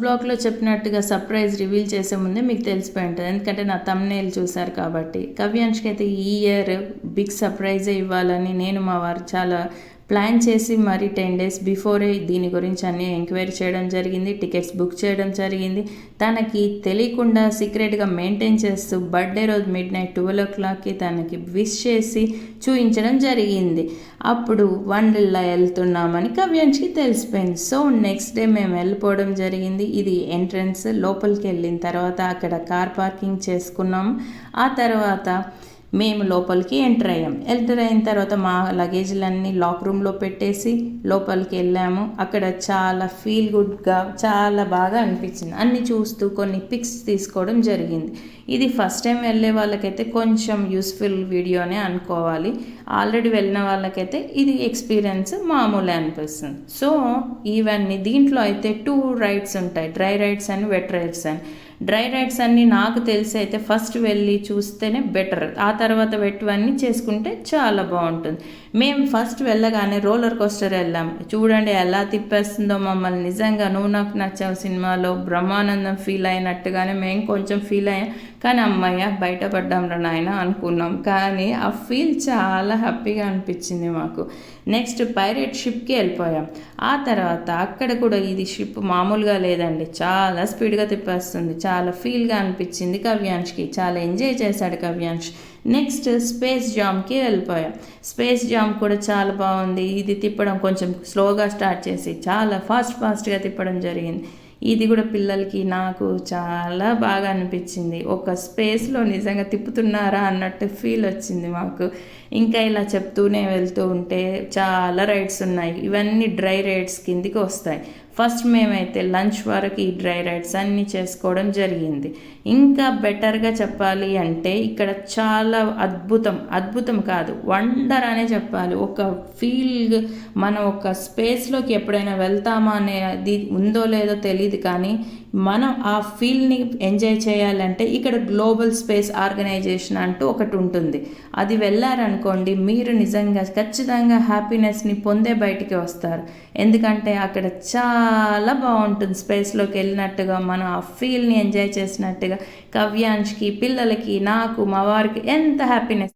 బ్లాగ్లో చెప్పినట్టుగా surprise reveal చేసే ముందే మీకు తెలిసిపోయి ఉంటుంది, ఎందుకంటే నా థంబ్నెయిల్ చూశారు కాబట్టి. కావ్యాంష్కి అయితే ఈ ఇయర్ బిగ్ సర్ప్రైజే ఇవ్వాలని నేను మా వారు చాలా ప్లాన్ చేసి మరి 10 days బిఫోరే దీని గురించి అన్నీ ఎంక్వైరీ చేయడం జరిగింది, టికెట్స్ బుక్ చేయడం జరిగింది. తనకి తెలియకుండా సీక్రెట్గా మెయింటైన్ చేస్తూ బర్త్డే రోజు midnight 12 o'clockకి తనకి విష్ చేసి చూపించడం జరిగింది. అప్పుడు వండర్లా వెళ్తున్నామని కావ్యాంష్కి తెలిసిపోయింది. సో నెక్స్ట్ డే మేము వెళ్ళిపోవడం జరిగింది. ఇది ఎంట్రన్స్. లోపలికి వెళ్ళిన తర్వాత అక్కడ కార్ పార్కింగ్ చేసుకున్నాము. ఆ తర్వాత మేము లోపలికి ఎంటర్ అయ్యాం. ఎంటర్ అయిన తర్వాత మా లగేజ్లన్నీ లాక్ రూమ్లో పెట్టేసి లోపలికి వెళ్ళాము. అక్కడ చాలా ఫీల్ గుడ్గా చాలా బాగా అనిపించింది. అన్నీ చూస్తూ కొన్ని పిక్స్ తీసుకోవడం జరిగింది. ఇది ఫస్ట్ టైం వెళ్ళే వాళ్ళకైతే కొంచెం యూస్ఫుల్ వీడియోనే అనుకోవాలి. ఆల్రెడీ వెళ్ళిన వాళ్ళకైతే ఇది ఎక్స్పీరియన్స్ మామూలే అనిపిస్తుంది. సో ఇవన్నీ దీంట్లో అయితే 2 రైడ్స్ ఉంటాయి, డ్రై రైడ్స్ అని వెట్ రైడ్స్ అని. డ్రై రైడ్స్ అన్నీ నాకు తెలిసి అయితే ఫస్ట్ వెళ్ళి చూస్తేనే బెటర్, ఆ తర్వాత వెట్వన్నీ చేసుకుంటే చాలా బాగుంటుంది. మేము ఫస్ట్ వెళ్ళగానే రోలర్ కోస్టర్ వెళ్ళాము. చూడండి ఎలా తిప్పేస్తుందో మమ్మల్ని. నిజంగా నువ్వు నాకు నచ్చావు సినిమాలో బ్రహ్మానందం ఫీల్ అయినట్టుగానే మేము కొంచెం ఫీల్ అయ్యాం. కానీ అమ్మయ్య బయటపడ్డాం రా నాయన అనుకున్నాం. కానీ ఆ ఫీల్ చాలా హ్యాపీగా అనిపించింది మాకు. నెక్స్ట్ పైరేట్ షిప్కి వెళ్ళిపోయాం. ఆ తర్వాత అక్కడ కూడా ఇది షిప్ మామూలుగా లేదండి, చాలా స్పీడ్గా తిప్పేస్తుంది. చాలా ఫీల్గా అనిపించింది కావ్యాంష్కి. చాలా ఎంజాయ్ చేశాడు కావ్యాంష్. నెక్స్ట్ స్పేస్ జామ్కి వెళ్ళిపోయాం. స్పేస్ జామ్ కూడా చాలా బాగుంది. ఇది తిప్పడం కొంచెం స్లోగా స్టార్ట్ చేసి చాలా ఫాస్ట్గా తిప్పడం జరిగింది. ఇది కూడా పిల్లలకి నాకు చాలా బాగా అనిపించింది. ఒక స్పేస్లో నిజంగా తిప్పుతున్నారా అన్నట్టు ఫీల్ వచ్చింది మాకు. ఇంకా ఇలా చెప్తూనే వెళ్తూ ఉంటే చాలా రైడ్స్ ఉన్నాయి. ఇవన్నీ డ్రై రైడ్స్ కిందికి వస్తాయి. ఫస్ట్ మేమైతే లంచ్ వరకు ఈ డ్రై రైడ్స్ అన్నీ చేసుకోవడం జరిగింది. ఇంకా బెటర్గా చెప్పాలి అంటే ఇక్కడ చాలా అద్భుతం కాదు వండర్ అనే చెప్పాలి. ఒక ఫీల్ మనం ఒక స్పేస్లోకి ఎప్పుడైనా వెళ్తామా అనేది ఉందో లేదో తెలియదు, కానీ మనం ఆ ఫీల్ని ఎంజాయ్ చేయాలంటే ఇక్కడ గ్లోబల్ స్పేస్ ఆర్గనైజేషన్ అంటూ ఒకటి ఉంటుంది. అది వెళ్ళారనుకోండి మీరు నిజంగా ఖచ్చితంగా హ్యాపీనెస్ని పొందే బయటికి వస్తారు. ఎందుకంటే అక్కడ చాలా బాగుంటుంది. స్పేస్లోకి వెళ్ళినట్టుగా మనం ఆ ఫీల్ని ఎంజాయ్ చేసినట్టుగా కావ్యాంష్కి, పిల్లలకి, నాకు, మా వారికి ఎంత హ్యాపీనెస్.